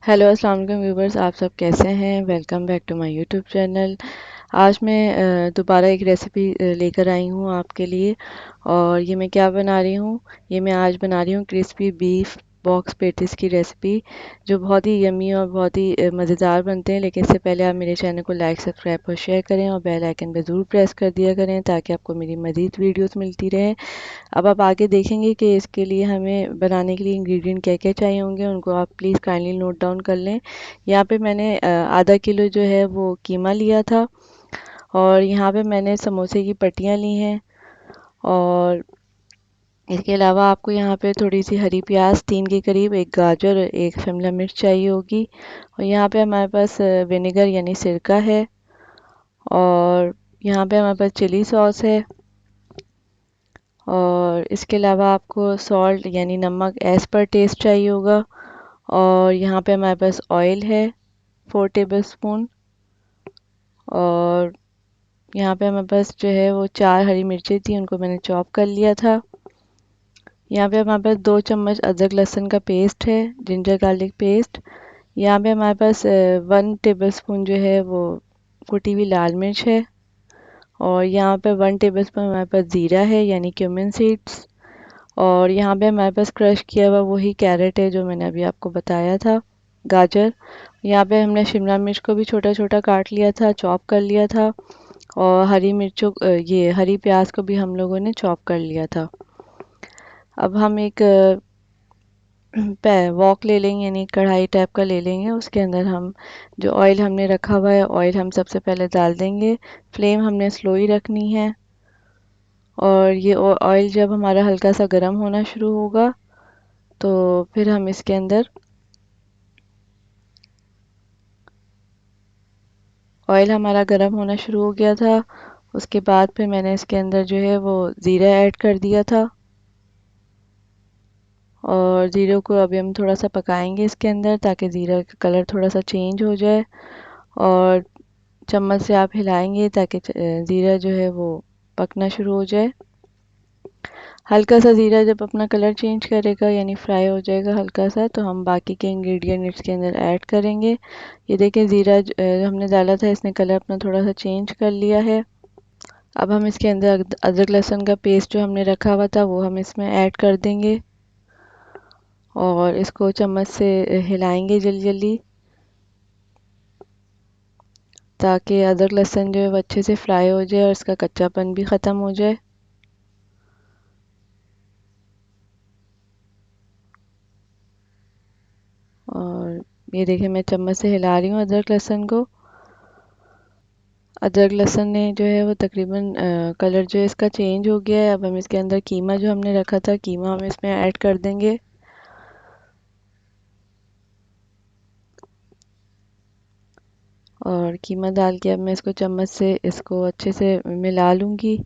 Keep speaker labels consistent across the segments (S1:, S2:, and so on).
S1: Hello अस्सलाम वालेकुम viewers, आप सब कैसे हैं। Welcome back to my YouTube channel. आज मैं दोबारा एक रेसिपी लेकर आई हूँ आपके लिए। और ये मैं क्या बना रही हूँ, ये मैं आज बना रही हूँ क्रिस्पी बीफ बॉक्स पेटिस की रेसिपी, जो बहुत ही यमी और बहुत ही मज़ेदार बनते हैं। लेकिन इससे पहले आप मेरे चैनल को लाइक सब्सक्राइब और शेयर करें और बेल आइकन पर ज़रूर प्रेस कर दिया करें, ताकि आपको मेरी मज़ीद वीडियोस मिलती रहे। अब आप आगे देखेंगे कि इसके लिए हमें बनाने के लिए इंग्रेडिएंट क्या क्या चाहिए होंगे, उनको आप प्लीज़ काइंडली नोट डाउन कर लें। यहाँ पे मैंने आधा किलो जो है वो कीमा लिया था, और यहाँ पे मैंने समोसे की पट्टियाँ ली हैं। और इसके अलावा आपको यहाँ पे थोड़ी सी हरी प्याज 3 के करीब, एक गाजर, एक शिमला मिर्च चाहिए होगी। और यहाँ पे हमारे पास विनेगर यानी सिरका है। और यहाँ पे हमारे पास चिली सॉस है। और इसके अलावा आपको सॉल्ट यानी नमक एज़ पर टेस्ट चाहिए होगा। और यहाँ पे हमारे पास ऑयल है 4 टेबलस्पून। और यहाँ पे हमारे पास जो है वो 4 हरी मिर्चें थी, उनको मैंने चॉप कर लिया था। यहाँ पे हमारे पास 2 चम्मच अदरक लहसुन का पेस्ट है, जिंजर गार्लिक पेस्ट। यहाँ पे हमारे पास 1 टेबलस्पून जो है वो कुटी हुई लाल मिर्च है। और यहाँ पे 1 टेबलस्पून हमारे पास ज़ीरा है यानी क्यूमिन सीड्स। और यहाँ पे हमारे पास क्रश किया हुआ वही कैरेट है जो मैंने अभी आपको बताया था, गाजर। यहाँ पे हमने शिमला मिर्च को भी छोटा छोटा काट लिया था, चॉप कर लिया था। और हरी मिर्चों ये हरी प्याज को भी हम लोगों ने चॉप कर लिया था। अब हम एक वॉक ले लेंगे यानी कढ़ाई टाइप का ले लेंगे। उसके अंदर हम जो ऑयल हमने रखा हुआ है, ऑयल हम सबसे पहले डाल देंगे। फ्लेम हमने स्लो ही रखनी है। और ये ऑयल जब हमारा हल्का सा गर्म होना शुरू होगा, तो फिर हम इसके अंदर ऑयल हमारा गर्म होना शुरू हो गया था। उसके बाद फिर मैंने इसके अंदर जो है वो ज़ीरा ऐड कर दिया था। और ज़ीरे को अभी हम थोड़ा सा पकाएंगे इसके अंदर, ताकि ज़ीरा का कलर थोड़ा सा चेंज हो जाए। और चम्मच से आप हिलाएंगे ताकि ज़ीरा जो है वो पकना शुरू हो जाए। हल्का सा ज़ीरा जब अपना कलर चेंज करेगा यानी फ्राई हो जाएगा हल्का सा, तो हम बाकी के इंग्रेडिएंट इसके अंदर ऐड करेंगे। ये देखिए ज़ीरा हमने डाला था, इसने कलर अपना थोड़ा सा चेंज कर लिया है। अब हम इसके अंदर अदरक लहसुन का पेस्ट जो हमने रखा हुआ था वो हम इसमें ऐड कर देंगे। और इसको चम्मच से हिलाएंगे जल्दी जल्दी, ताकि अदरक लहसुन जो है वो अच्छे से फ्राई हो जाए और इसका कच्चापन भी ख़त्म हो जाए। और ये देखिए मैं चम्मच से हिला रही हूँ अदरक लहसुन को। अदरक लहसुन ने जो है वो तकरीबन कलर जो है इसका चेंज हो गया है। अब हम इसके अंदर कीमा जो हमने रखा था, कीमा हम इसमें ऐड कर देंगे। और कीमा डाल के अब मैं इसको चम्मच से इसको अच्छे से मिला लूँगी।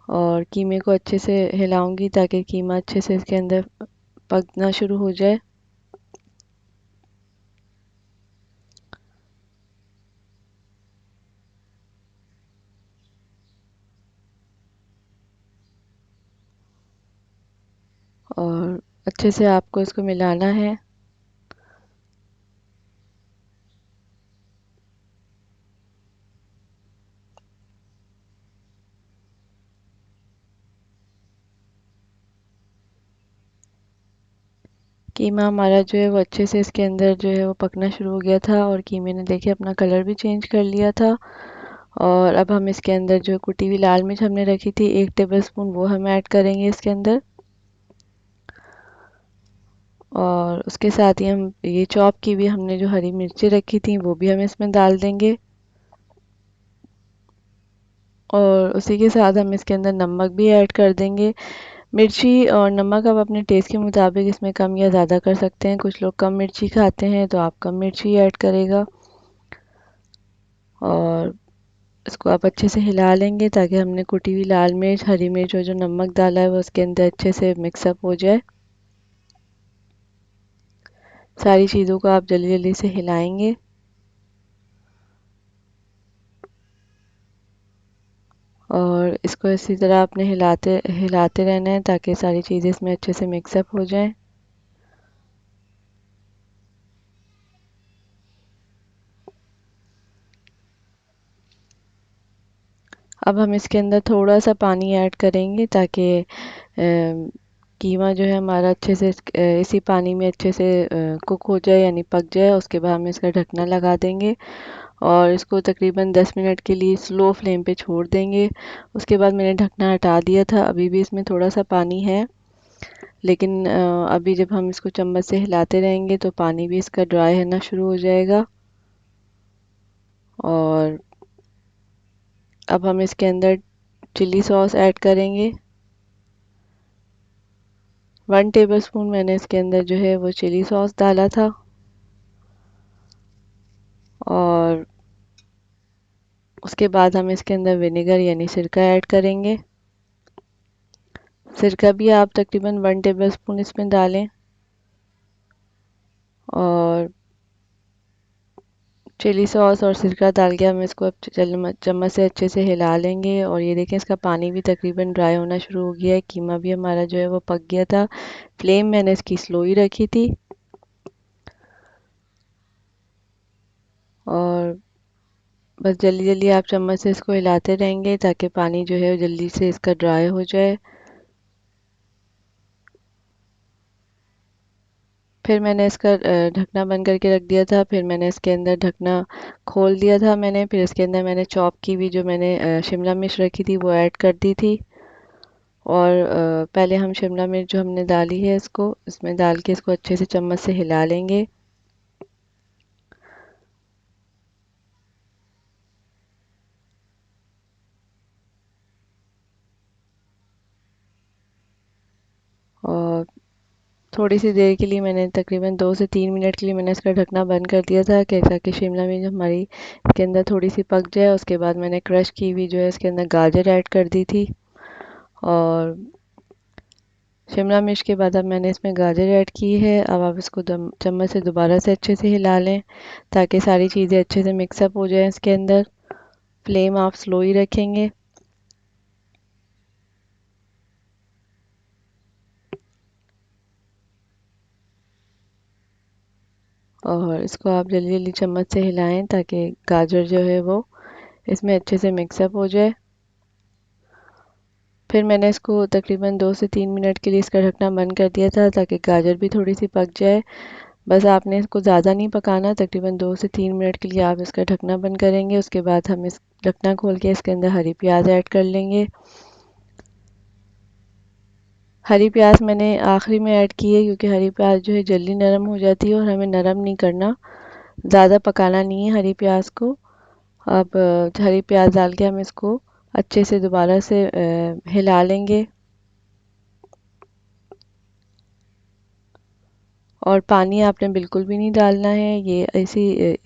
S1: और कीमे को अच्छे से हिलाऊंगी ताकि कीमा अच्छे से इसके अंदर पकना शुरू हो जाए। और अच्छे से आपको इसको मिलाना है। कीमा हमारा जो है वो अच्छे से इसके अंदर जो है वो पकना शुरू हो गया था, और कीमे ने देखिए अपना कलर भी चेंज कर लिया था। और अब हम इसके अंदर जो कुटी हुई लाल मिर्च हमने रखी थी 1 टेबलस्पून, वो हम ऐड करेंगे इसके अंदर। और उसके साथ ही हम ये चॉप की हुई हमने जो हरी मिर्चें रखी थी वो भी हम इसमें डाल देंगे। और उसी के साथ हम इसके अंदर नमक भी ऐड कर देंगे। मिर्ची और नमक आप अपने टेस्ट के मुताबिक इसमें कम या ज़्यादा कर सकते हैं। कुछ लोग कम मिर्ची खाते हैं तो आप कम मिर्ची ऐड करेगा। और इसको आप अच्छे से हिला लेंगे ताकि हमने कुटी हुई लाल मिर्च, हरी मिर्च और जो नमक डाला है वो उसके अंदर अच्छे से मिक्सअप हो जाए। सारी चीज़ों को आप जल्दी जल्दी से हिलाएंगे। और इसको इसी तरह आपने हिलाते हिलाते रहना है ताकि सारी चीज़ें इसमें अच्छे से मिक्सअप हो जाएं। अब हम इसके अंदर थोड़ा सा पानी ऐड करेंगे ताकि कीमा जो है हमारा अच्छे से इसी पानी में अच्छे से कुक हो जाए यानी पक जाए। उसके बाद हम इसका ढकना लगा देंगे और इसको तकरीबन 10 मिनट के लिए स्लो फ्लेम पे छोड़ देंगे। उसके बाद मैंने ढकना हटा दिया था। अभी भी इसमें थोड़ा सा पानी है, लेकिन अभी जब हम इसको चम्मच से हिलाते रहेंगे तो पानी भी इसका ड्राई होना शुरू हो जाएगा। और अब हम इसके अंदर चिली सॉस ऐड करेंगे। 1 टेबलस्पून मैंने इसके अंदर जो है वो चिली सॉस डाला था। और उसके बाद हम इसके अंदर विनेगर यानी सिरका ऐड करेंगे। सिरका भी आप तकरीबन 1 टेबलस्पून इसमें डालें और चिली सॉस और सिरका डाल के हम इसको अब चम्मच से अच्छे से हिला लेंगे। और ये देखें इसका पानी भी तकरीबन ड्राई होना शुरू हो गया है। कीमा भी हमारा जो है वो पक गया था। फ्लेम मैंने इसकी स्लो ही रखी थी। और बस जल्दी जल्दी आप चम्मच से इसको हिलाते रहेंगे ताकि पानी जो है जल्दी से इसका ड्राई हो जाए। फिर मैंने इसका ढकना बंद करके रख दिया था। फिर मैंने इसके अंदर ढकना खोल दिया था मैंने। फिर इसके अंदर मैंने चॉप की हुई जो मैंने शिमला मिर्च रखी थी वो ऐड कर दी थी। और पहले हम शिमला मिर्च जो हमने डाली है इसको इसमें डाल के इसको अच्छे से चम्मच से हिला लेंगे। और थोड़ी सी देर के लिए मैंने तकरीबन 2 से 3 मिनट के लिए मैंने इसका ढकना बंद कर दिया था कि ताकि शिमला मिर्च हमारी इसके अंदर थोड़ी सी पक जाए। उसके बाद मैंने क्रश की हुई जो है इसके अंदर गाजर ऐड कर दी थी। और शिमला मिर्च के बाद अब मैंने इसमें गाजर ऐड की है। अब आप इसको चम्मच से दोबारा से अच्छे से हिला लें ताकि सारी चीज़ें अच्छे से मिक्सअप हो जाएं इसके अंदर। फ्लेम आप स्लो ही रखेंगे। और इसको आप जल्दी जल्दी चम्मच से हिलाएं ताकि गाजर जो है वो इसमें अच्छे से मिक्सअप हो जाए। फिर मैंने इसको तकरीबन 2 से 3 मिनट के लिए इसका ढकना बंद कर दिया था ताकि गाजर भी थोड़ी सी पक जाए। बस आपने इसको ज़्यादा नहीं पकाना, तकरीबन 2 से 3 मिनट के लिए आप इसका ढकना बंद करेंगे। उसके बाद हम इस ढकना खोल के इसके अंदर हरी प्याज ऐड कर लेंगे। हरी प्याज मैंने आखिरी में ऐड की है क्योंकि हरी प्याज जो है जल्दी नरम हो जाती है और हमें नरम नहीं करना, ज़्यादा पकाना नहीं है हरी प्याज को। अब हरी प्याज डाल के हम इसको अच्छे से दोबारा से हिला लेंगे। और पानी आपने बिल्कुल भी नहीं डालना है। ये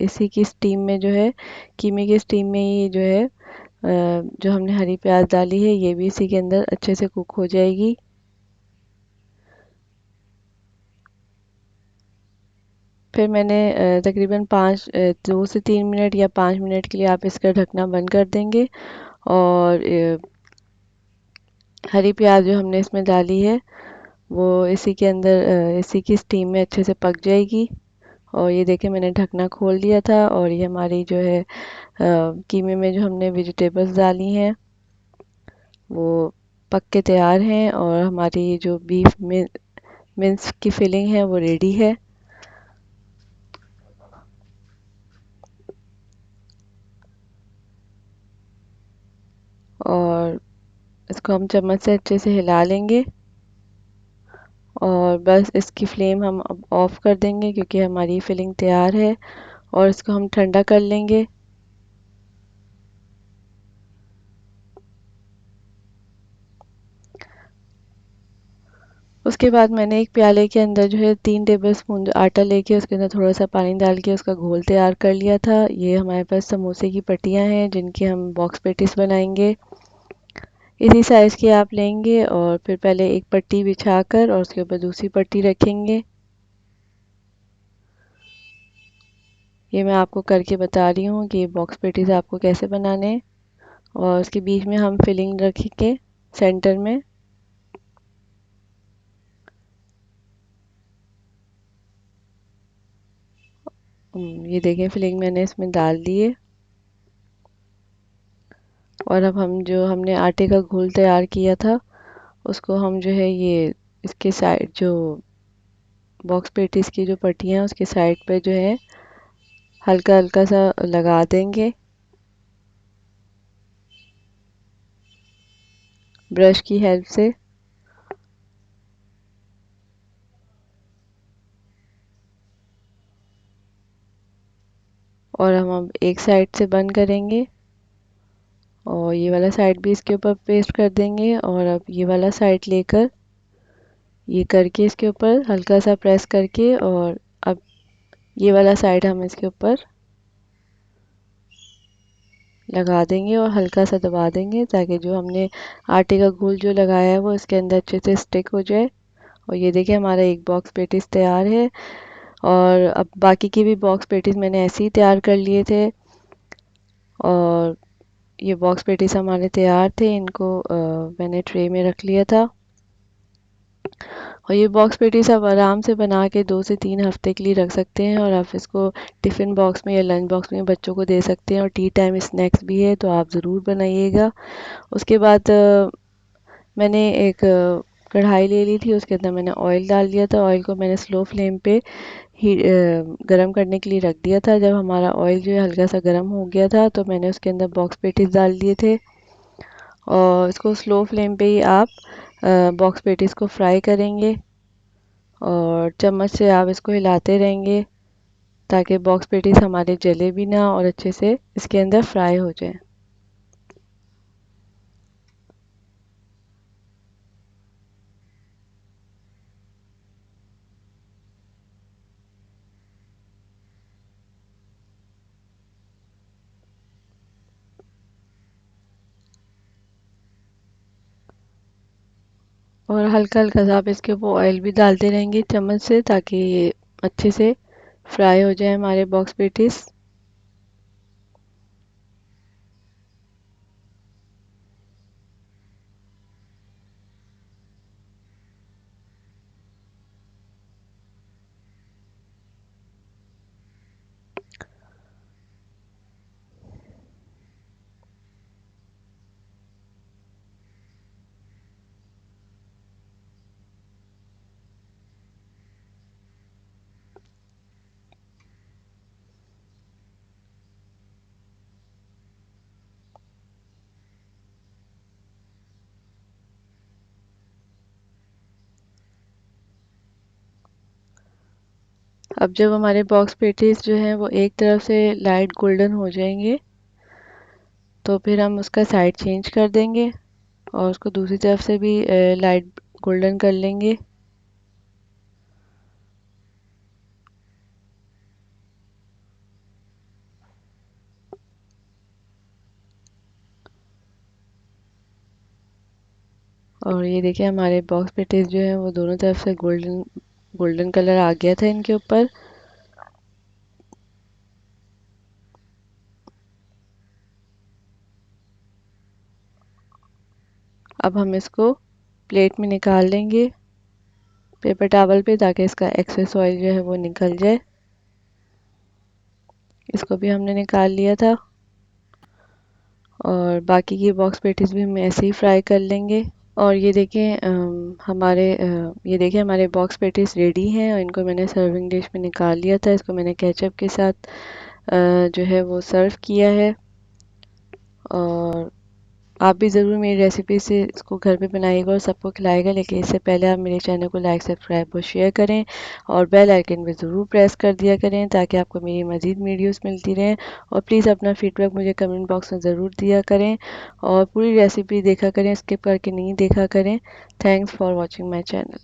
S1: इसी की स्टीम में जो है कीमे की स्टीम में ये जो है जो हमने हरी प्याज डाली है ये भी इसी के अंदर अच्छे से कुक हो जाएगी। फिर मैंने तकरीबन 2 से 3 मिनट या 5 मिनट के लिए आप इसका ढकना बंद कर देंगे। और हरी प्याज जो हमने इसमें डाली है वो इसी के अंदर इसी की स्टीम में अच्छे से पक जाएगी। और ये देखें मैंने ढकना खोल दिया था और ये हमारी जो है कीमे में जो हमने वेजिटेबल्स डाली हैं वो पक के तैयार हैं। और हमारी जो बीफ में मिन्स की फिलिंग है वो रेडी है। और इसको हम चम्मच से अच्छे से हिला लेंगे। और बस इसकी फ्लेम हम अब ऑफ़ कर देंगे क्योंकि हमारी फिलिंग तैयार है। और इसको हम ठंडा कर लेंगे। उसके बाद मैंने एक प्याले के अंदर जो है 3 टेबलस्पून आटा लेके उसके अंदर थोड़ा सा पानी डाल के उसका घोल तैयार कर लिया था। ये हमारे पास समोसे की पट्टियाँ हैं जिनकी हम बॉक्स पेटिस बनाएंगे। इसी साइज़ की आप लेंगे और फिर पहले एक पट्टी बिछाकर और उसके ऊपर दूसरी पट्टी रखेंगे। ये मैं आपको करके बता रही हूँ कि बॉक्स पेटीज आपको कैसे बनाने हैं। और उसके बीच में हम फिलिंग रखेंगे सेंटर में। ये देखें फिलिंग मैंने इसमें डाल दी है। और अब हम जो हमने आटे का घोल तैयार किया था उसको हम जो है ये इसके साइड जो बॉक्स पेटीज की जो पट्टियाँ हैं उसके साइड पे जो है हल्का हल्का सा लगा देंगे ब्रश की हेल्प से। और हम अब एक साइड से बंद करेंगे और ये वाला साइड भी इसके ऊपर पेस्ट कर देंगे और अब ये वाला साइड लेकर ये करके इसके ऊपर हल्का सा प्रेस करके और अब ये वाला साइड हम इसके ऊपर लगा देंगे और हल्का सा दबा देंगे ताकि जो हमने आटे का घोल जो लगाया है वो इसके अंदर अच्छे से स्टिक हो जाए। और ये देखिए हमारा एक बॉक्स पेटीज तैयार है। और अब बाकी के भी बॉक्स पेटीज मैंने ऐसे ही तैयार कर लिए थे और ये बॉक्स पेटीज हमारे तैयार थे। इनको मैंने ट्रे में रख लिया था और ये बॉक्स पेटीज आप आराम से बना के 2 से 3 हफ्ते के लिए रख सकते हैं और आप इसको टिफ़िन बॉक्स में या लंच बॉक्स में बच्चों को दे सकते हैं और टी टाइम स्नैक्स भी है तो आप ज़रूर बनाइएगा। उसके बाद मैंने एक कढ़ाई ले ली थी, उसके अंदर मैंने ऑयल डाल दिया था। ऑयल को मैंने स्लो फ्लेम पे ही गरम करने के लिए रख दिया था। जब हमारा ऑयल जो है हल्का सा गरम हो गया था तो मैंने उसके अंदर बॉक्स पेटीज डाल दिए थे और इसको स्लो फ्लेम पे ही आप बॉक्स पेटीज को फ्राई करेंगे और चम्मच से आप इसको हिलाते रहेंगे ताकि बॉक्स पेटीज हमारे जले भी ना और अच्छे से इसके अंदर फ्राई हो जाए। और हल्का हल्का सा आप इसके ऊपर ऑयल भी डालते रहेंगे चम्मच से ताकि ये अच्छे से फ्राई हो जाए हमारे बॉक्स पेटीज। अब जब हमारे बॉक्स पेटीज जो हैं वो एक तरफ से लाइट गोल्डन हो जाएंगे तो फिर हम उसका साइड चेंज कर देंगे और उसको दूसरी तरफ से भी लाइट गोल्डन कर लेंगे। और ये देखिए हमारे बॉक्स पेटीज जो है वो दोनों तरफ से गोल्डन गोल्डन कलर आ गया था इनके ऊपर। अब हम इसको प्लेट में निकाल लेंगे पेपर टॉवल पे ताकि इसका एक्सेस ऑयल जो है वो निकल जाए। इसको भी हमने निकाल लिया था और बाकी की बॉक्स पेटीज भी हम ऐसे ही फ्राई कर लेंगे। और ये देखें ये देखिए हमारे बॉक्स पेटीज रेडी हैं और इनको मैंने सर्विंग डिश में निकाल लिया था। इसको मैंने केचप के साथ जो है वो सर्व किया है और आप भी ज़रूर मेरी रेसिपी से इसको घर पे बनाइएगा और सबको खिलाएगा। लेकिन इससे पहले आप मेरे चैनल को लाइक सब्सक्राइब और शेयर करें और बेल आइकन भी ज़रूर प्रेस कर दिया करें ताकि आपको मेरी मज़ीद वीडियोस मिलती रहें। और प्लीज़ अपना फीडबैक मुझे कमेंट बॉक्स में ज़रूर दिया करें और पूरी रेसिपी देखा करें, स्किप करके नहीं देखा करें। Thanks for watching my channel.